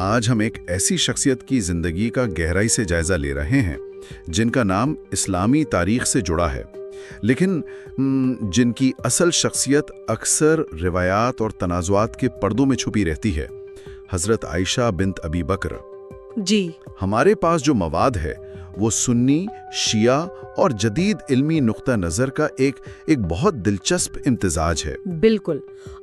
آج ہم ایک ایسی شخصیت کی زندگی کا گہرائی سے جائزہ لے رہے ہیں جن کا نام اسلامی تاریخ سے جڑا ہے، لیکن جن کی اصل شخصیت اکثر روایات اور تنازعات کے پردوں میں چھپی رہتی ہے، حضرت عائشہ بنت ابی بکر۔ جی، ہمارے پاس جو مواد ہے وہ سنی، شیعہ اور جدید علمی نقطہ نظر کا ایک بہت دلچسپ امتزاج ہے۔ بالکل،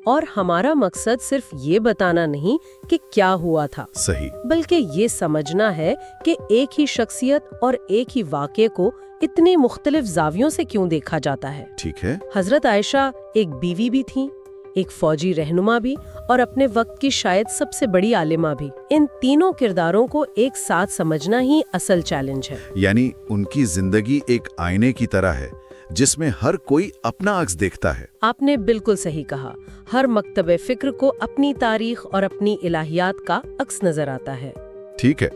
اور ہمارا مقصد صرف یہ بتانا نہیں کہ کیا ہوا تھا، صحیح، بلکہ یہ سمجھنا ہے کہ ایک ہی شخصیت اور ایک ہی واقعے کو اتنے مختلف زاویوں سے کیوں دیکھا جاتا ہے۔ ٹھیک ہے۔ حضرت عائشہ ایک بیوی بھی تھیں، ایک فوجی رہنما بھی، اور اپنے وقت کی شاید سب سے بڑی عالمہ بھی۔ ان تینوں کرداروں کو ایک ساتھ سمجھنا ہی اصل چیلنج ہے۔ یعنی ان کی زندگی ایک آئینے کی طرح ہے جس میں ہر کوئی اپنا عکس دیکھتا ہے۔ آپ نے بالکل صحیح کہا، ہر مکتب فکر کو اپنی تاریخ اور اپنی الہیات کا عکس نظر آتا ہے۔ ٹھیک ہے،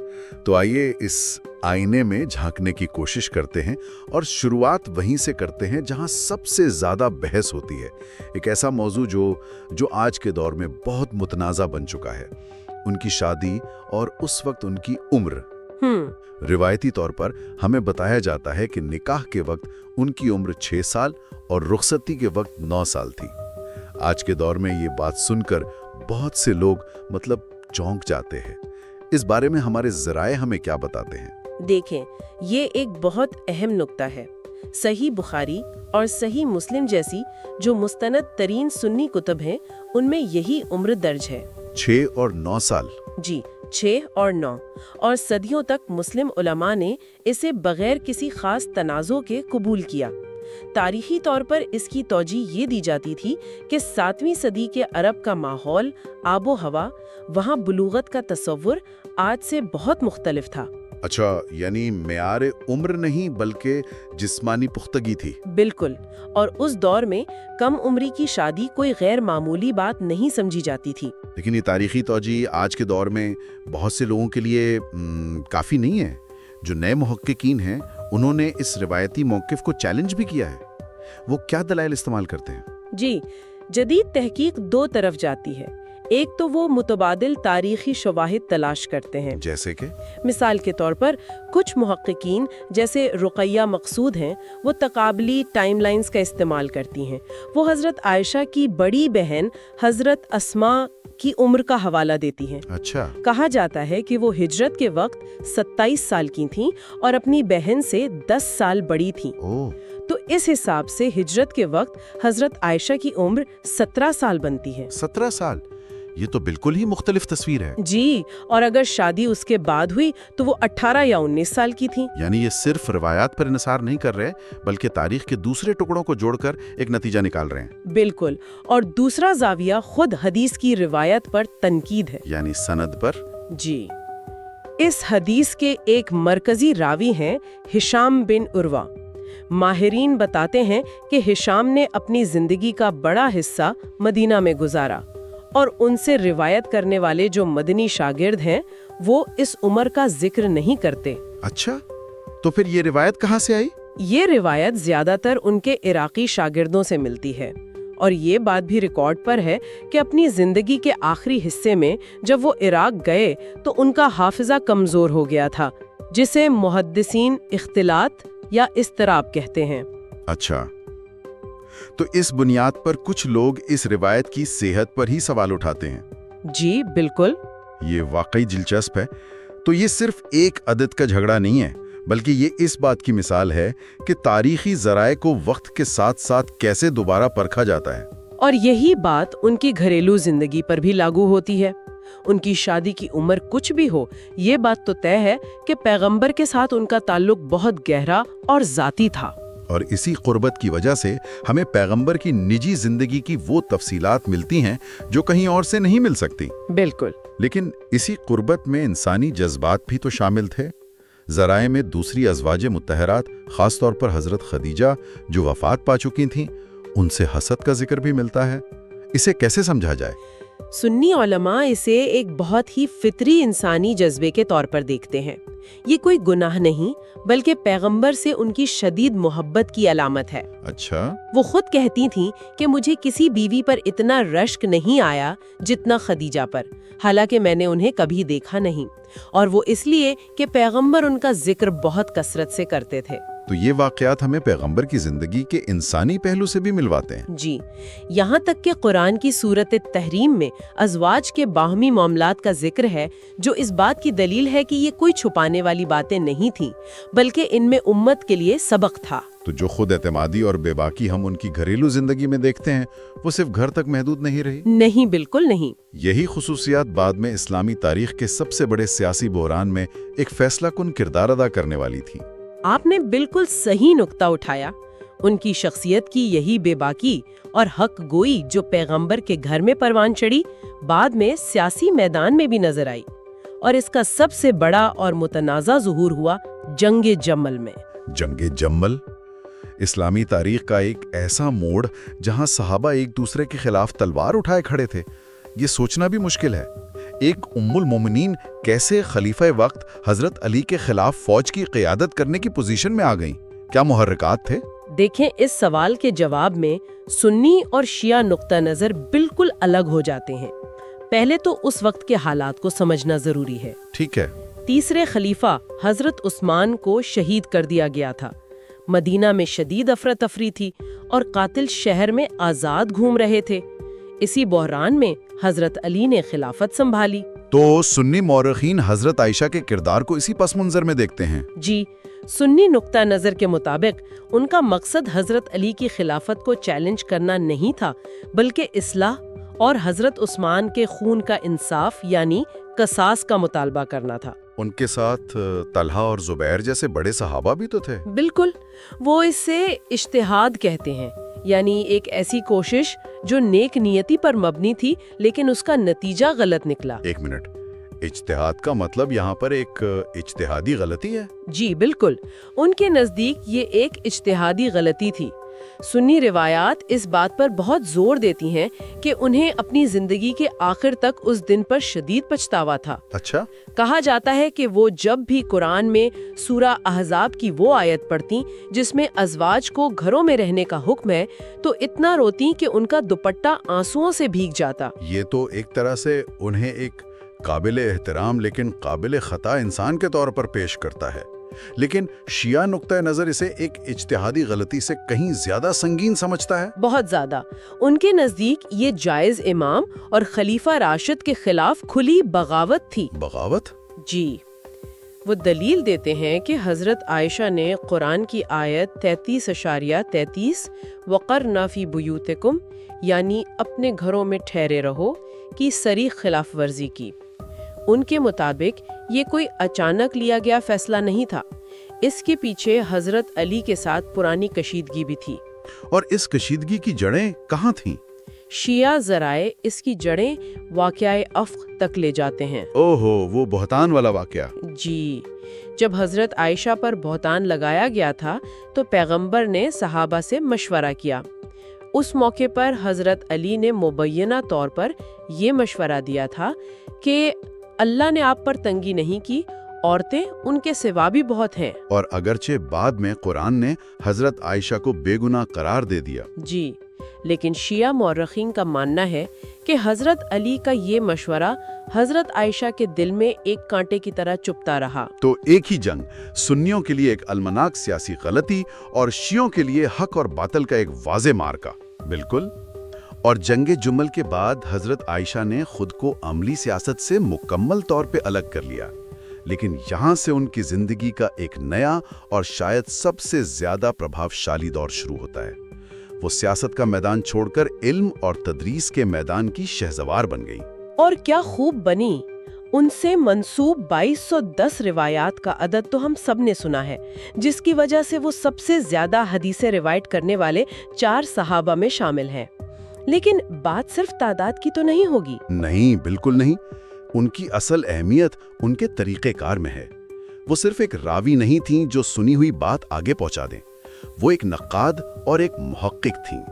تو آئیے اس آئینے میں جھانکنے کی کوشش کرتے ہیں اور شروعات وہیں سے کرتے ہیں جہاں سب سے زیادہ بحث ہوتی ہے، ایک ایسا موضوع جو آج کے دور میں بہت متنازع بن چکا ہے، ان کی شادی اور اس وقت ان کی عمر۔ روایتی طور پر ہمیں بتایا جاتا ہے کہ نکاح کے وقت ان کی عمر 6 سال اور رخصتی کے وقت 9 سال تھی۔ آج کے دور میں یہ بات سن کر بہت سے لوگ چونک جاتے ہیں۔ اس بارے میں ہمارے ذرائع ہمیں کیا بتاتے ہیں؟ دیکھیں، یہ ایک بہت اہم نکتہ ہے۔ صحیح بخاری اور صحیح مسلم جیسی جو مستند ترین سنی کتب ہیں، ان میں یہی عمر درج ہے، 6 اور 9 سال۔ جی، 6 اور 9، اور صدیوں تک مسلم علماء نے اسے بغیر کسی خاص تنازع کے قبول کیا۔ تاریخی طور پر اس کی توجیہ یہ دی جاتی تھی کہ 7ویں صدی کے عرب کا ماحول، آب و ہوا، وہاں بلوغت کا تصور آج سے بہت مختلف تھا۔ اچھا، یعنی معیار عمر نہیں بلکہ جسمانی پختگی تھی۔ بالکل، اور اس دور میں کم عمری کی شادی کوئی غیر معمولی بات نہیں سمجھی جاتی تھی۔ لیکن یہ تاریخی توجیہ آج کے دور میں بہت سے لوگوں کے لیے کافی نہیں ہے۔ جو نئے محققین ہیں انہوں نے اس روایتی موقف کو چیلنج بھی کیا ہے۔ وہ کیا دلائل استعمال کرتے ہیں؟ جی، جدید تحقیق 2 طرف جاتی ہے۔ ایک تو وہ متبادل تاریخی شواہد تلاش کرتے ہیں، جیسے کہ مثال کے طور پر کچھ محققین جیسے رقیہ مقصود ہیں، وہ تقابلی ٹائم لائنز کا استعمال کرتی ہیں۔ وہ حضرت عائشہ کی بڑی بہن حضرت اسماء کی عمر کا حوالہ دیتی ہیں۔ اچھا، کہا جاتا ہے کہ وہ ہجرت کے وقت 27 سال کی تھیں اور اپنی بہن سے 10 سال بڑی تھیں۔ تو اس حساب سے ہجرت کے وقت حضرت عائشہ کی عمر 17 سال بنتی ہے۔ 17 سال، یہ تو بالکل ہی مختلف تصویر ہے۔ جی، اور اگر شادی اس کے بعد ہوئی تو وہ 18 یا 19 سال کی تھیں۔ یعنی یہ صرف روایات پر انحصار نہیں کر رہے بلکہ تاریخ کے دوسرے ٹکڑوں کو جوڑ کر ایک نتیجہ نکال رہے ہیں۔ بالکل، اور دوسرا زاویہ خود حدیث کی روایت پر تنقید ہے، یعنی سند پر۔ جی، اس حدیث کے ایک مرکزی راوی ہیں ہشام بن عروہ۔ ماہرین بتاتے ہیں کہ ہشام نے اپنی زندگی کا بڑا حصہ مدینہ میں گزارا، اور ان سے روایت کرنے والے جو مدنی شاگرد ہیں وہ اس عمر کا ذکر نہیں کرتے۔ اچھا، تو پھر یہ روایت کہاں سے آئی؟ یہ روایت زیادہ تر ان کے عراقی شاگردوں سے ملتی ہے، اور یہ بات بھی ریکارڈ پر ہے کہ اپنی زندگی کے آخری حصے میں جب وہ عراق گئے تو ان کا حافظہ کمزور ہو گیا تھا، جسے محدثین اختلاط یا اضطراب کہتے ہیں۔ اچھا، تو اس بنیاد پر کچھ لوگ اس روایت کی صحت پر ہی سوال اٹھاتے ہیں۔ جی بالکل، یہ واقعی دلچسپ ہے۔ تو یہ صرف ایک عدد کا جھگڑا نہیں ہے بلکہ یہ اس بات کی مثال ہے کہ تاریخی ذرائع کو وقت کے ساتھ ساتھ کیسے دوبارہ پرکھا جاتا ہے۔ اور یہی بات ان کی گھریلو زندگی پر بھی لاگو ہوتی ہے۔ ان کی شادی کی عمر کچھ بھی ہو، یہ بات تو طے ہے کہ پیغمبر کے ساتھ ان کا تعلق بہت گہرا اور ذاتی تھا۔ اور اسی قربت کی وجہ سے ہمیں پیغمبر کی نجی زندگی کی وہ تفصیلات ملتی ہیں جو کہیں اور سے نہیں مل سکتی۔ بالکل، لیکن اسی قربت میں انسانی جذبات بھی تو شامل تھے۔ ذرائع میں دوسری ازواج مطہرات، خاص طور پر حضرت خدیجہ جو وفات پا چکی تھیں، ان سے حسد کا ذکر بھی ملتا ہے۔ اسے کیسے سمجھا جائے؟ سنی علماء اسے ایک بہت ہی فطری انسانی جذبے کے طور پر دیکھتے ہیں۔ یہ کوئی گناہ نہیں بلکہ پیغمبر سے ان کی شدید محبت کی علامت ہے۔ اچھا، وہ خود کہتی تھیں کہ مجھے کسی بیوی پر اتنا رشک نہیں آیا جتنا خدیجہ پر، حالانکہ میں نے انہیں کبھی دیکھا نہیں، اور وہ اس لیے کہ پیغمبر ان کا ذکر بہت کثرت سے کرتے تھے۔ تو یہ واقعات ہمیں پیغمبر کی زندگی کے انسانی پہلو سے بھی ملواتے ہیں۔ جی، یہاں تک کہ قرآن کی سورت تحریم میں ازواج کے باہمی معاملات کا ذکر ہے، جو اس بات کی دلیل ہے کہ یہ کوئی چھپانے والی باتیں نہیں تھیں بلکہ ان میں امت کے لیے سبق تھا۔ تو جو خود اعتمادی اور بے باکی ہم ان کی گھریلو زندگی میں دیکھتے ہیں، وہ صرف گھر تک محدود نہیں رہی؟ نہیں، بالکل نہیں۔ یہی خصوصیات بعد میں اسلامی تاریخ کے سب سے بڑے سیاسی بحران میں ایک فیصلہ کن کردار ادا کرنے والی تھیں۔ آپ نے بالکل صحیح نقطہ اٹھایا۔ ان کی شخصیت کی یہی بے باکی اور حق گوئی جو پیغمبر کے گھر میں پروان چڑھی، بعد میں سیاسی میدان میں بھی نظر آئی، اور اس کا سب سے بڑا اور متنازع ظہور ہوا جنگ جمل میں۔ جنگ جمل اسلامی تاریخ کا ایک ایسا موڑ جہاں صحابہ ایک دوسرے کے خلاف تلوار اٹھائے کھڑے تھے۔ یہ سوچنا بھی مشکل ہے، ایک ام المومنین کیسے خلیفہ وقت حضرت علی کے خلاف فوج کی قیادت کرنے کی پوزیشن میں آ گئیں؟ کیا محرکات تھے؟ دیکھیں، اس سوال کے جواب میں سنی اور شیعہ نقطہ نظر بالکل الگ ہو جاتے ہیں۔ پہلے تو اس وقت کے حالات کو سمجھنا ضروری ہے۔ ٹھیک ہے۔ تیسرے خلیفہ حضرت عثمان کو شہید کر دیا گیا تھا، مدینہ میں شدید افراتفری تھی اور قاتل شہر میں آزاد گھوم رہے تھے۔ اسی بحران میں حضرت علی نے خلافت سنبھالی۔ تو سنی مورخین حضرت عائشہ کے کردار کو اسی پس منظر میں دیکھتے ہیں۔ جی، سنی نقطہ نظر کے مطابق ان کا مقصد حضرت علی کی خلافت کو چیلنج کرنا نہیں تھا بلکہ اصلاح اور حضرت عثمان کے خون کا انصاف یعنی قصاص کا مطالبہ کرنا تھا۔ ان کے ساتھ طلحہ اور زبیر جیسے بڑے صحابہ بھی تو تھے۔ بالکل، وہ اسے اجتہاد کہتے ہیں، یعنی ایک ایسی کوشش جو نیک نیتی پر مبنی تھی لیکن اس کا نتیجہ غلط نکلا۔ ایک منٹ، اجتہاد کا مطلب یہاں پر ایک اجتہادی غلطی ہے؟ جی بالکل، ان کے نزدیک یہ ایک اجتہادی غلطی تھی۔ سنی روایات اس بات پر بہت زور دیتی ہیں کہ انہیں اپنی زندگی کے آخر تک اس دن پر شدید پچھتاوا تھا۔ اچھا۔ کہا جاتا ہے کہ وہ جب بھی قرآن میں سورہ احزاب کی وہ آیت پڑھتی جس میں ازواج کو گھروں میں رہنے کا حکم ہے تو اتنا روتی کہ ان کا دوپٹہ آنسوؤں سے بھیگ جاتا۔ یہ تو ایک طرح سے انہیں ایک قابل احترام لیکن قابل خطا انسان کے طور پر پیش کرتا ہے، لیکن شیعہ نقطہ نظر اسے ایک اجتہادی غلطی سے کہیں زیادہ سنگین سمجھتا ہے۔ بہت زیادہ۔ ان کے نزدیک یہ جائز امام اور خلیفہ راشد کے خلاف کھلی بغاوت تھی۔ بغاوت؟ جی، وہ دلیل دیتے ہیں کہ حضرت عائشہ نے قرآن کی آیت 33.33 وَقَرْنَ فِي بُيُوتِكُمْ یعنی اپنے گھروں میں ٹھہرے رہو کی صریح خلاف ورزی کی۔ ان کے مطابق یہ کوئی اچانک لیا گیا فیصلہ نہیں تھا، اس کے پیچھے حضرت علی کے ساتھ پرانی کشیدگی بھی تھی۔ اور اس کشیدگی کی جڑیں کہاں تھیں؟ شیعہ ذرائع اس کی جڑیں واقعہ افق تک لے جاتے ہیں۔ اوہو، وہ بہتان والا واقعہ۔ جی، جب حضرت عائشہ پر بہتان لگایا گیا تھا تو پیغمبر نے صحابہ سے مشورہ کیا۔ اس موقع پر حضرت علی نے مبینہ طور پر یہ مشورہ دیا تھا کہ اللہ نے آپ پر تنگی نہیں کی، عورتیں ان کے سوا بھی بہت ہیں۔ اور اگرچہ بعد میں قرآن نے حضرت عائشہ کو بے گناہ قرار دے دیا۔ جی، لیکن شیعہ مورخین کا ماننا ہے کہ حضرت علی کا یہ مشورہ حضرت عائشہ کے دل میں ایک کانٹے کی طرح چبھتا رہا۔ تو ایک ہی جنگ، سنیوں کے لیے ایک المناک سیاسی غلطی اور شیعوں کے لیے حق اور باطل کا ایک واضح مارکا۔ بالکل۔ اور جنگ جمل کے بعد حضرت عائشہ نے خود کو عملی سیاست سے مکمل طور پہ الگ کر لیا، لیکن یہاں سے ان کی زندگی کا ایک نیا اور شاید سب سے زیادہ پربھاوشالی دور شروع ہوتا ہے۔ وہ سیاست کا میدان چھوڑ کر علم اور تدریس کے میدان کی شہسوار بن گئی۔ اور کیا خوب بنی! ان سے منسوب 2210 روایات کا عدد تو ہم سب نے سنا ہے، جس کی وجہ سے وہ سب سے زیادہ حدیثیں روایت کرنے والے 4 صحابہ میں شامل ہیں۔ لیکن بات صرف تعداد کی تو نہیں ہوگی۔ نہیں، بالکل نہیں۔ ان کی اصل اہمیت ان کے طریقہ کار میں ہے۔ وہ صرف ایک راوی نہیں تھیں جو سنی ہوئی بات آگے پہنچا دیں، وہ ایک نقاد اور ایک محقق تھیں۔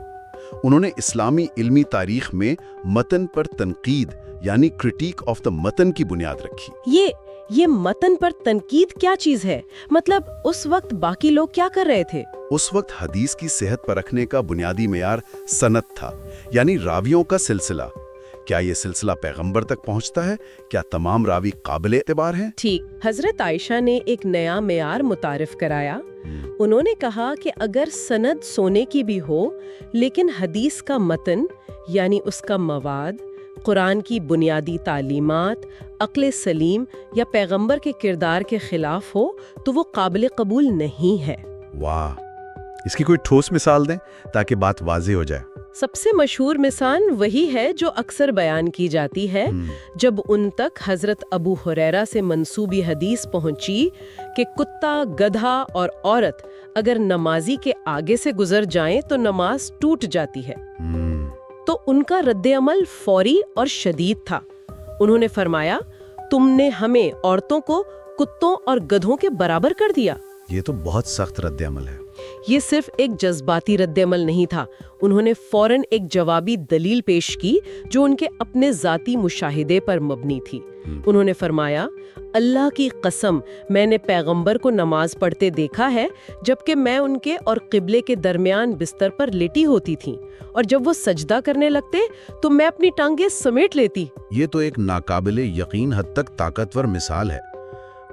انہوں نے اسلامی علمی تاریخ میں متن پر تنقید یعنی کرٹیک آف دا متن کی بنیاد رکھی۔ یہ متن پر تنقید کیا چیز ہے؟ مطلب اس وقت باقی لوگ کیا کر رہے تھے؟ اس وقت حدیث کی صحت پرکھنے کا بنیادی معیار سند تھا، یعنی راویوں کا سلسلہ۔ کیا یہ سلسلہ پیغمبر تک پہنچتا ہے؟ کیا تمام راوی قابل اعتبار ہیں؟ ٹھیک، حضرت عائشہ نے ایک نیا معیار متعارف کرایا۔ انہوں نے کہا کہ اگر سند سونے کی بھی ہو، لیکن حدیث کا متن یعنی اس کا مواد، قرآن کی بنیادی تعلیمات، عقل سلیم یا پیغمبر کے کردار کے خلاف ہو تو وہ قابل قبول نہیں ہے۔ واہ، اس کی کوئی ٹھوس مثال دیں تاکہ بات واضح ہو جائے۔ سب سے مشہور مثال وہی ہے جو اکثر بیان کی جاتی ہے جب ان تک حضرت ابو ہریرہ سے منسوبی حدیث پہنچی کہ کتا، گدھا اور عورت اگر نمازی کے آگے سے گزر جائیں تو نماز ٹوٹ جاتی ہے۔ تو ان کا رد عمل فوری اور شدید تھا۔ انہوں نے فرمایا، تم نے ہمیں عورتوں کو کتوں اور گدھوں کے برابر کر دیا۔ یہ تو بہت سخت رد عمل ہے۔ یہ صرف ایک جذباتی رد عمل نہیں تھا، انہوں نے فوراً ایک جوابی دلیل پیش کی جو ان کے اپنے ذاتی مشاہدے پر مبنی تھی۔ انہوں نے فرمایا، اللہ کی قسم، میں نے پیغمبر کو نماز پڑھتے دیکھا ہے جبکہ میں ان کے اور قبلے کے درمیان بستر پر لیٹی ہوتی تھی، اور جب وہ سجدہ کرنے لگتے تو میں اپنی ٹانگیں سمیٹ لیتی۔ یہ تو ایک ناقابل یقین حد تک طاقتور مثال ہے۔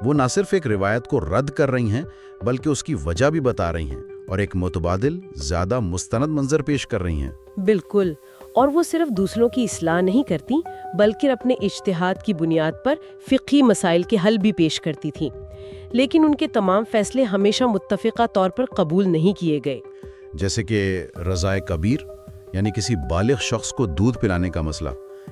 وہ نہ صرف ایک روایت کو رد کر رہی ہیں بلکہ اس کی وجہ بھی بتا رہی ہیں اور ایک متبادل، زیادہ مستند منظر پیش کر رہی ہیں۔ بالکل، اور وہ صرف دوسروں کی اصلاح نہیں کرتی بلکہ اپنے اجتہاد کی بنیاد پر فقہی مسائل کے حل بھی پیش کرتی تھیں، لیکن ان کے تمام فیصلے ہمیشہ متفقہ طور پر قبول نہیں کیے گئے۔ جیسے کہ رضائے کبیر، یعنی کسی بالغ شخص کو دودھ پلانے کا مسئلہ،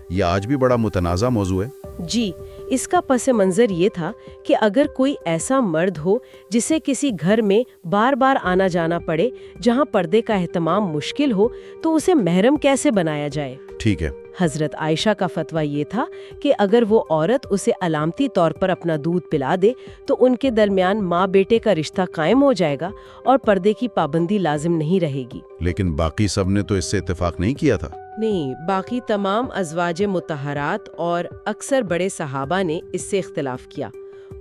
یہ آج بھی بڑا متنازع موضوع ہے۔ جی، اس کا پس منظر یہ تھا کہ اگر کوئی ایسا مرد ہو جسے کسی گھر میں بار بار آنا جانا پڑے جہاں پردے کا اہتمام مشکل ہو تو اسے محرم کیسے بنایا جائے؟ ٹھیک ہے۔ حضرت عائشہ کا فتویٰ یہ تھا کہ اگر وہ عورت اسے علامتی طور پر اپنا دودھ پلا دے تو ان کے درمیان ماں بیٹے کا رشتہ قائم ہو جائے گا اور پردے کی پابندی لازم نہیں رہے گی۔ لیکن باقی سب نے تو اس سے اتفاق نہیں کیا تھا۔ نہیں، باقی تمام ازواج مطہرات اور اکثر بڑے صحابہ نے اس سے اختلاف کیا۔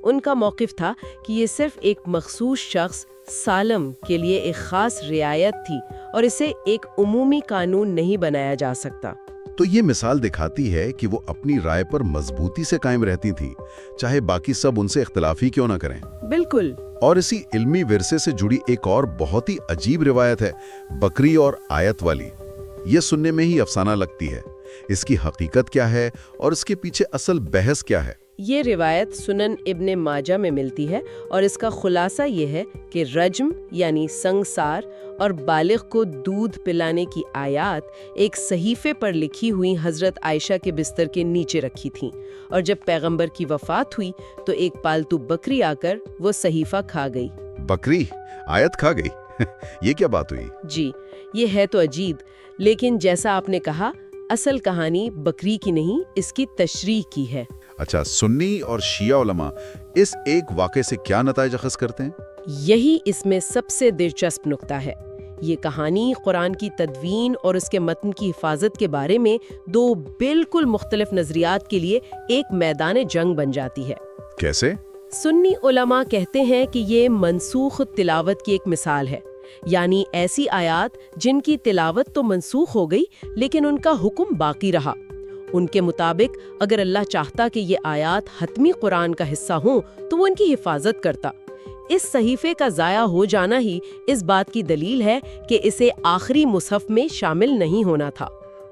ان کا موقف تھا کہ یہ صرف ایک مخصوص شخص سالم کے لیے ایک خاص رعایت تھی اور اسے ایک عمومی قانون نہیں بنایا جا سکتا۔ تو یہ مثال دکھاتی ہے کہ وہ اپنی رائے پر مضبوطی سے قائم رہتی تھیں، چاہے باقی سب ان سے اختلاف ہی کیوں نہ کریں۔ بالکل۔ اور اسی علمی ورثے سے جڑی ایک اور بہت ہی عجیب روایت ہے، بکری اور آیت والی۔ یہ سننے میں ہی افسانہ لگتی ہے۔ اس کی حقیقت کیا ہے اور اس کے پیچھے اصل بحث کیا ہے؟ یہ روایت سنن ابن ماجہ میں ملتی ہے اور اس کا خلاصہ یہ ہے کہ رجم یعنی سنگسار اور بالغ کو دودھ پلانے کی آیات ایک صحیفے پر لکھی ہوئی حضرت عائشہ کے بستر کے نیچے رکھی تھیں، اور جب پیغمبر کی وفات ہوئی تو ایک پالتو بکری آ کر وہ صحیفہ کھا گئی۔ بکری آیت کھا گئی؟ یہ کیا بات ہوئی؟ جی، یہ ہے تو عجیب، لیکن جیسا آپ نے کہا، اصل کہانی بکری کی نہیں، اس کی تشریح کی ہے۔ اچھا، سنی اور شیعہ علماء اس ایک واقعے سے کیا نتائج اخذ کرتے ہیں؟ یہی اس میں سب سے دلچسپ نقطہ ہے۔ یہ کہانی قرآن کی تدوین اور اس کے متن کی حفاظت کے بارے میں دو بالکل مختلف نظریات کے لیے ایک میدان جنگ بن جاتی ہے۔ کیسے؟ سنی علماء کہتے ہیں کہ یہ منسوخ تلاوت کی ایک مثال ہے، یعنی ایسی آیات جن کی تلاوت تو منسوخ ہو گئی لیکن ان کا حکم باقی رہا۔ ان کے مطابق اگر اللہ چاہتا کہ یہ آیات حتمی قرآن کا حصہ ہوں تو وہ ان کی حفاظت کرتا۔ اس صحیفے کا ضائع ہو جانا ہی اس بات کی دلیل ہے کہ اسے آخری مصحف میں شامل نہیں ہونا تھا۔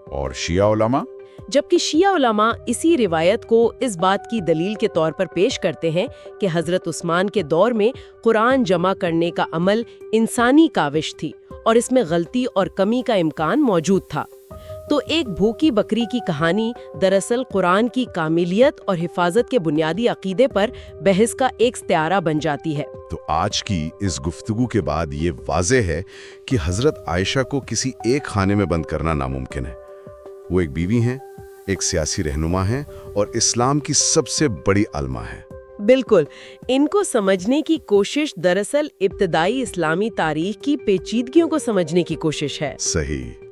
اور شیعہ علماء؟ جبکہ شیعہ علماء اسی روایت کو اس بات کی دلیل کے طور پر پیش کرتے ہیں کہ حضرت عثمان کے دور میں قرآن جمع کرنے کا عمل انسانی کاوش تھی اور اس میں غلطی اور کمی کا امکان موجود تھا۔ تو ایک بھوکی بکری کی کہانی دراصل قرآن کی کاملیت اور حفاظت کے بنیادی عقیدے پر بحث کا ایک استعارہ بن جاتی ہے۔ تو آج کی اس گفتگو کے بعد یہ واضح ہے کہ حضرت عائشہ کو کسی ایک خانے میں بند کرنا ناممکن ہے۔ وہ ایک بیوی ہیں، ایک سیاسی رہنما ہیں اور اسلام کی سب سے بڑی عالمہ ہیں۔ بالکل، ان کو سمجھنے کی کوشش دراصل ابتدائی اسلامی تاریخ کی پیچیدگیوں کو سمجھنے کی کوشش ہے۔ صحیح۔